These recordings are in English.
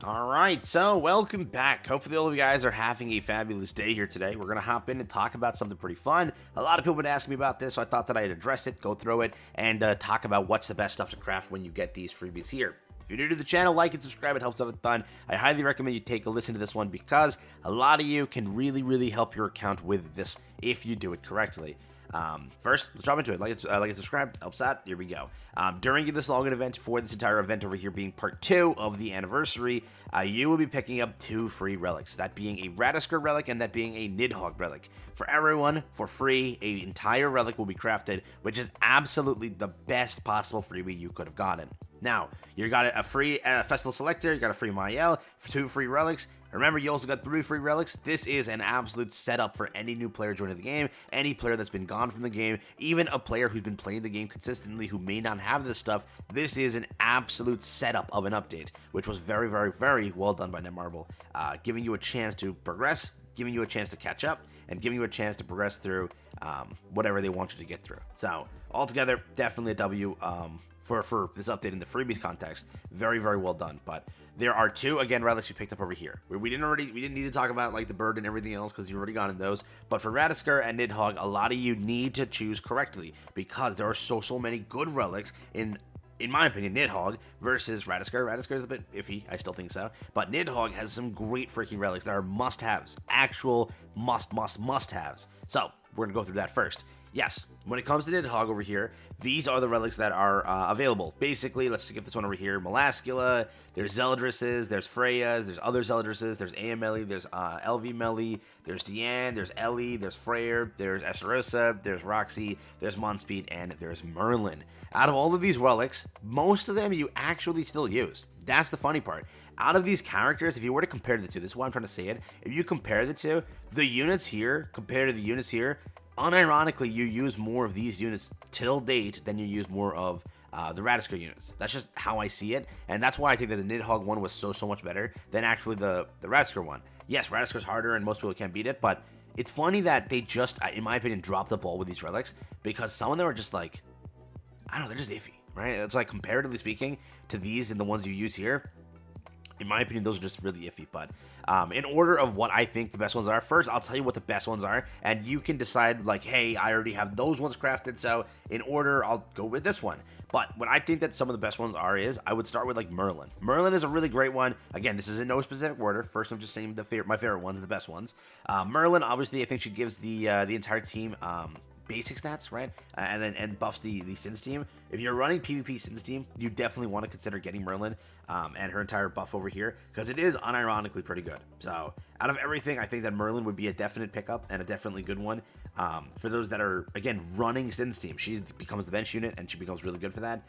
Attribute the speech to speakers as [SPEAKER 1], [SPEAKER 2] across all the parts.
[SPEAKER 1] Alright, so welcome back. Hopefully all of you guys are having a fabulous day here today. We're going to hop in and talk about something pretty fun. A lot of people have been asking me about this, so I thought that I'd address it, go through it, and talk about what's the best stuff to craft when you get these freebies here. If you're new to the channel, like and subscribe, it helps out a ton. I highly recommend you take a listen to this one because a lot of you can really help your account with this if you do it correctly. First, let's jump into it. Like and subscribe, helps out. Here we go. During this login event, for this entire event over here being part 2 of the anniversary, you will be picking up 2 free relics, that being a RATATOSKR relic and that being a NIDHOGG relic. For everyone, for free, an entire relic will be crafted, which is absolutely the best possible freebie you could have gotten. Now, you got a free Festival Selector, you got a free Mael, 2 free relics. Remember, you also got 3 free relics. This is an absolute setup for any new player joining the game, any player that's been gone from the game, even a player who's been playing the game consistently who may not have this stuff. This is an absolute setup of an update, which was very well done by Netmarble, giving you a chance to progress, giving you a chance to catch up, and giving you a chance to progress through whatever they want you to get through. So, altogether, definitely a W for this update in the freebies context. Very well done. But there are 2 again relics you picked up over here. We didn't need to talk about like the bird and everything else because you've already gotten those. But for RATATOSKR and NIDHOGG, a lot of you need to choose correctly because there are so many good relics in my opinion, NIDHOGG versus RATATOSKR. RATATOSKR is a bit iffy, I still think so. But NIDHOGG has some great freaking relics that are must-haves. Actual must-haves. So, we're going to go through that first. Yes, when it comes to NIDHOGG over here, these are the relics that are available. Basically, let's skip this one over here. Melascula, there's Zeldresses, there's Freyas, there's other Zeldresses, there's AMLE, there's LV Melly, there's Diane, there's Ellie, there's Freyr, there's Esterosa, there's Roxy, there's Monspeed, and there's Merlin. Out of all of these relics, most of them you actually still use. That's the funny part. Out of these characters, if you were to compare the 2, this is why I'm trying to say it, if you compare the 2, the units here compared to the units here, unironically, you use more of these units till date than you use more of the RATATOSKR units. That's just how I see it, and that's why I think that the NIDHOGG one was so much better than actually the RATATOSKR one. Yes, RATATOSKR's harder, and most people can't beat it, but it's funny that they just, in my opinion, dropped the ball with these relics, because some of them are just like, I don't know, they're just iffy, right? It's like, comparatively speaking to these and the ones you use here, in my opinion, those are just really iffy. But in order of what I think the best ones are, first, I'll tell you what the best ones are, and you can decide, like, hey, I already have those ones crafted, so in order, I'll go with this one. But what I think that some of the best ones are is, I would start with, like, Merlin. Merlin is a really great one. Again, this is in no specific order. First, I'm just saying my favorite ones and the best ones. Merlin, obviously, I think she gives the entire team basic stats, right? And buffs the Sins team. If you're running PvP Sins team, you definitely want to consider getting Merlin and her entire buff over here, because it is unironically pretty good. So out of everything, I think that Merlin would be a definite pickup and a definitely good one. For those that are, again, running Sins team, she becomes the bench unit and she becomes really good for that.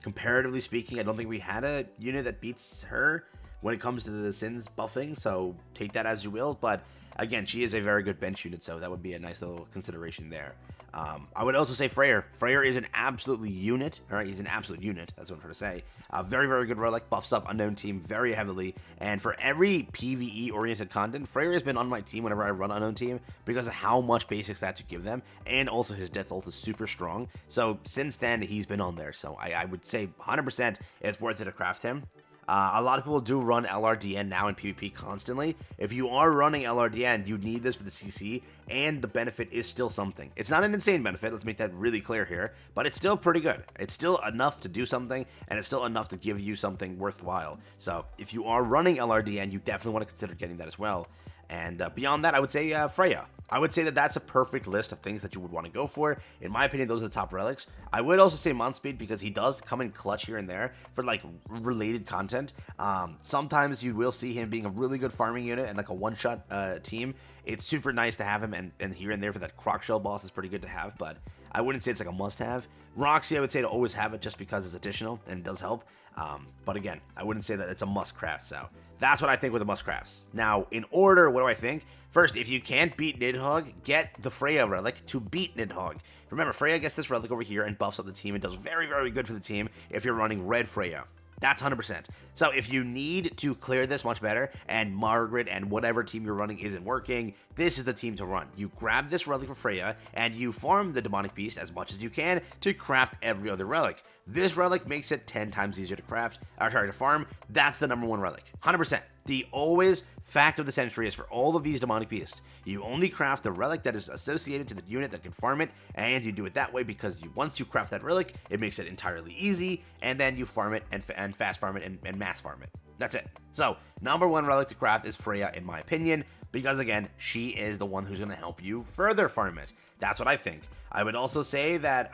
[SPEAKER 1] Comparatively speaking, I don't think we had a unit that beats her when it comes to the Sins buffing, so take that as you will. But again, she is a very good bench unit, so that would be a nice little consideration there. I would also say Freyr. Freyr is an absolute unit. All right, he's an absolute unit. That's what I'm trying to say. Very good relic. Buffs up Unknown Team very heavily. And for every PvE-oriented content, Freyr has been on my team whenever I run Unknown Team because of how much basic stats you give them. And also his death ult is super strong. So since then, he's been on there. So I would say 100% it's worth it to craft him. A lot of people do run LRDN now in PvP constantly. If you are running LRDN, you need this for the CC, and the benefit is still something. It's not an insane benefit, let's make that really clear here, but it's still pretty good. It's still enough to do something, and it's still enough to give you something worthwhile. So if you are running LRDN, you definitely want to consider getting that as well. And beyond that, I would say Freya. I would say that that's a perfect list of things that you would want to go for. In my opinion, those are the top relics. I would also say Monspeed because he does come in clutch here and there for like related content. Sometimes you will see him being a really good farming unit and like a one-shot team. It's super nice to have him, and here and there for that Croc Shell boss is pretty good to have, but I wouldn't say it's like a must-have. Roxy, I would say to always have it just because it's additional and it does help. But again, I wouldn't say that it's a must-craft, so that's what I think with the must-crafts. Now, in order, what do I think? First, if you can't beat NIDHOGG, get the Freya relic to beat NIDHOGG. Remember, Freya gets this relic over here and buffs up the team and does very good for the team if you're running red Freya. That's 100%. So if you need to clear this much better, and Margaret and whatever team you're running isn't working, this is the team to run. You grab this relic for Freya, and you farm the Demonic Beast as much as you can to craft every other relic. This relic makes it 10 times easier to craft, or sorry, to farm. That's the number one relic, 100%. The always fact of the century is for all of these demonic beasts, you only craft the relic that is associated to the unit that can farm it, and you do it that way because once you craft that relic, it makes it entirely easy, and then you farm it and fast farm it and mass farm it. That's it. So, number one relic to craft is Freya, in my opinion, because again, she is the one who's going to help you further farm it. That's what I think. I would also say that,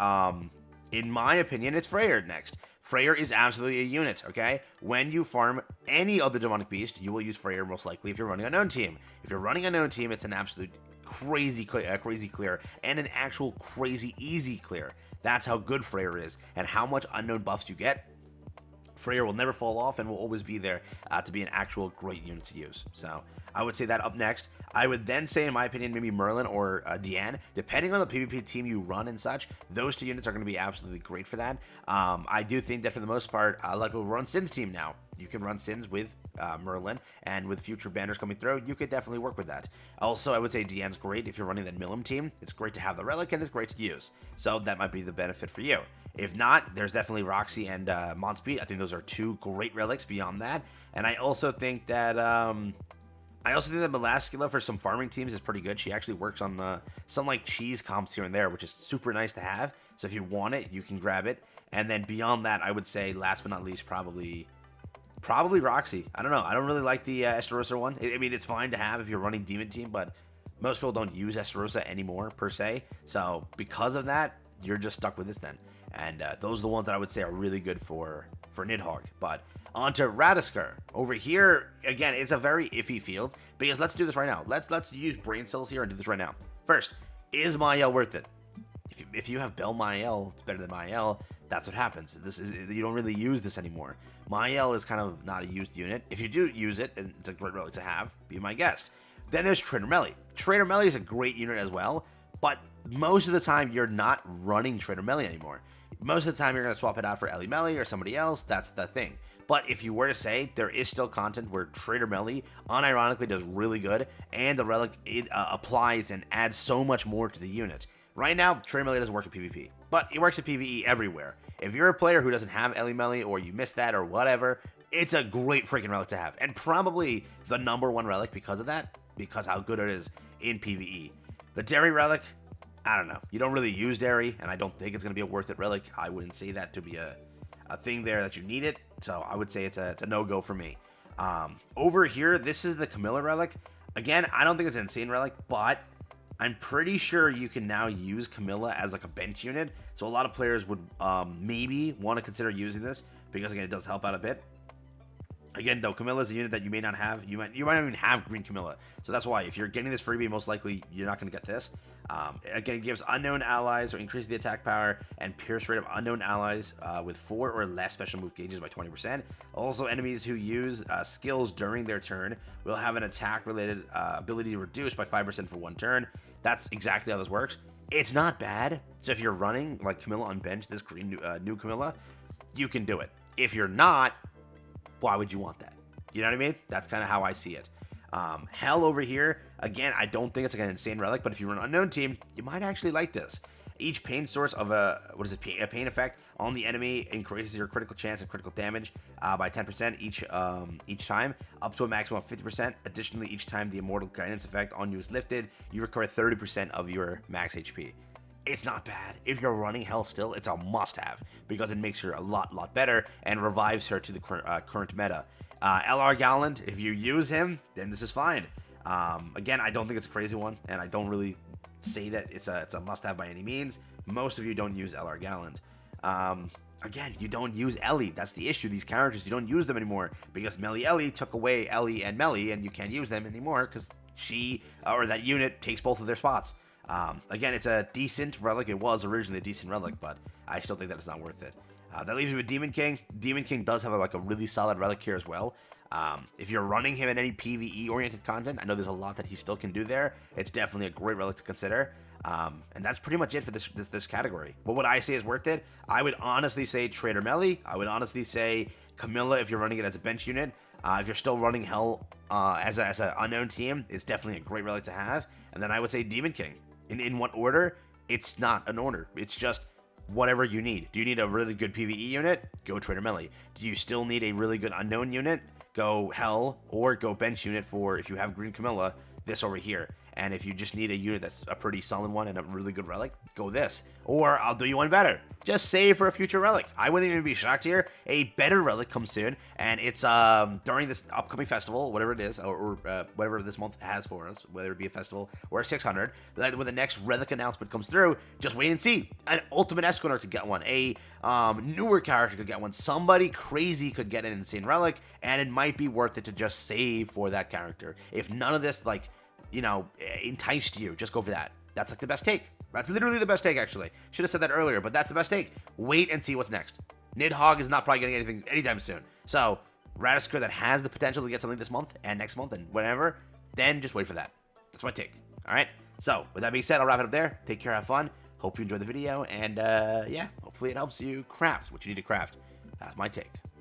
[SPEAKER 1] in my opinion, it's Freyr next. Freyr is absolutely a unit, okay? When you farm any other demonic beast, you will use Freyr most likely if you're running Unknown Team. If you're running Unknown Team, it's an absolute crazy clear, and an actual crazy easy clear. That's how good Freyr is, and how much unknown buffs you get. Freyr will never fall off and will always be there to be an actual great unit to use. So I would say that up next. I would then say, in my opinion, maybe Merlin or Diane. Depending on the PvP team you run and such, those two units are going to be absolutely great for that. I do think that for the most part, like we'll run Sin's team now. You can run Sins with Merlin, and with future banners coming through, you could definitely work with that. Also, I would say Diane's great if you're running that Milim team. It's great to have the relic, and it's great to use. So that might be the benefit for you. If not, there's definitely Roxy and Monspeed. I think those are two great relics beyond that. And I also think that Melascula for some farming teams is pretty good. She actually works on some like cheese comps here and there, which is super nice to have. So if you want it, you can grab it. And then beyond that, I would say last but not least, probably Roxy. I don't know. I don't really like the Estarossa one. I mean, it's fine to have if you're running Demon Team, but most people don't use Estarossa anymore per se. So because of that, you're just stuck with this then. And those are the ones that I would say are really good for NIDHOGG. But on to RATATOSKR. Over here, again, it's a very iffy field, because let's do this right now. Let's use brain cells here and do this right now. First, is Mael worth it? If you have Bell Mael, it's better than Mael. That's what happens. You don't really use this anymore. Mael is kind of not a used unit. If you do use it, and it's a great relic to have, be my guest. Then there's Trader Melly. Trader Melly is a great unit as well, but most of the time you're not running Trader Melly anymore. Most of the time, you're going to swap it out for Ellie Melly or somebody else. That's the thing. But if you were to say, there is still content where Trader Melly unironically does really good, and the relic applies and adds so much more to the unit. Right now, Trader Melly doesn't work in PvP, but it works in PvE everywhere. If you're a player who doesn't have Ellie Melly, or you missed that, or whatever, it's a great freaking relic to have. And probably the number one relic because of that, because how good it is in PvE. The Derry relic, I don't know. You don't really use Derry, and I don't think it's going to be a worth it relic. I wouldn't say that to be a thing there that you need it. So I would say it's a no-go for me. Over here, this is the Camilla relic. Again, I don't think it's an insane relic, but I'm pretty sure you can now use Camilla as like a bench unit. So a lot of players would maybe want to consider using this, because again, it does help out a bit. Again, though, Camilla is a unit that you may not have. You might not even have green Camilla. So that's why, if you're getting this freebie, most likely you're not going to get this. Again, it gives unknown allies, or increases the attack power and pierce rate of unknown allies with 4 or less special move gauges by 20%. Also, enemies who use skills during their turn will have an attack-related ability reduced by 5% for 1 turn. That's exactly how this works. It's not bad. So if you're running like Camilla on bench, this green new Camilla, you can do it. If you're not, why would you want that? You know what I mean? That's kind of how I see it. Hell over here, again, I don't think it's like an insane relic, but if you run an Unknown Team, you might actually like this. Each pain source of a pain effect on the enemy increases your critical chance and critical damage by 10% each time, up to a maximum of 50%. Additionally, each time the Immortal Guidance effect on you is lifted, you recover 30% of your max HP. It's not bad. If you're running Hell still, it's a must-have, because it makes her a lot better and revives her to the current meta. LR Gallant, if you use him, then this is fine. Again, I don't think it's a crazy one, and I don't really say that it's a must-have by any means. Most of you don't use LR Gallant. Again, you don't use Ellie. That's the issue. These characters, you don't use them anymore, because Melly Ellie took away Ellie and Melly, and you can't use them anymore because she, or that unit, takes both of their spots. Again, it's a decent relic. It was originally a decent relic, but I still think that it's not worth it. That leaves you with Demon King. Demon King does have a really solid relic here as well. If you're running him in any PvE-oriented content, I know there's a lot that he still can do there. It's definitely a great relic to consider. And that's pretty much it for this category. What would I say is worth it? I would honestly say Trader Melly. I would honestly say Camilla if you're running it as a bench unit. If you're still running Hell as an Unknown Team, it's definitely a great relic to have. And then I would say Demon King. In what order? It's not an order. It's just whatever you need. Do you need a really good PvE unit? Go Trader Melee. Do you still need a really good unknown unit? Go Hell, or go bench unit for, if you have Green Camilla, this over here. And if you just need a unit that's a pretty solid one and a really good relic, go this. Or I'll do you one better. Just save for a future relic. I wouldn't even be shocked here. A better relic comes soon, and it's during this upcoming festival, whatever it is, or whatever this month has for us, whether it be a festival or a 600. When the next relic announcement comes through, just wait and see. An Ultimate Esquire could get one. A newer character could get one. Somebody crazy could get an insane relic, and it might be worth it to just save for that character. If none of this, like, you know, enticed you, just go for that. That's like the best take. That's literally the best take, actually. Should have said that earlier, but that's the best take. Wait and see what's next. NIDHOGG is not probably getting anything anytime soon. So, RATATOSKR that has the potential to get something this month and next month and whatever, then just wait for that. That's my take. All right? So, with that being said, I'll wrap it up there. Take care, have fun. Hope you enjoyed the video, and yeah, hopefully it helps you craft what you need to craft. That's my take.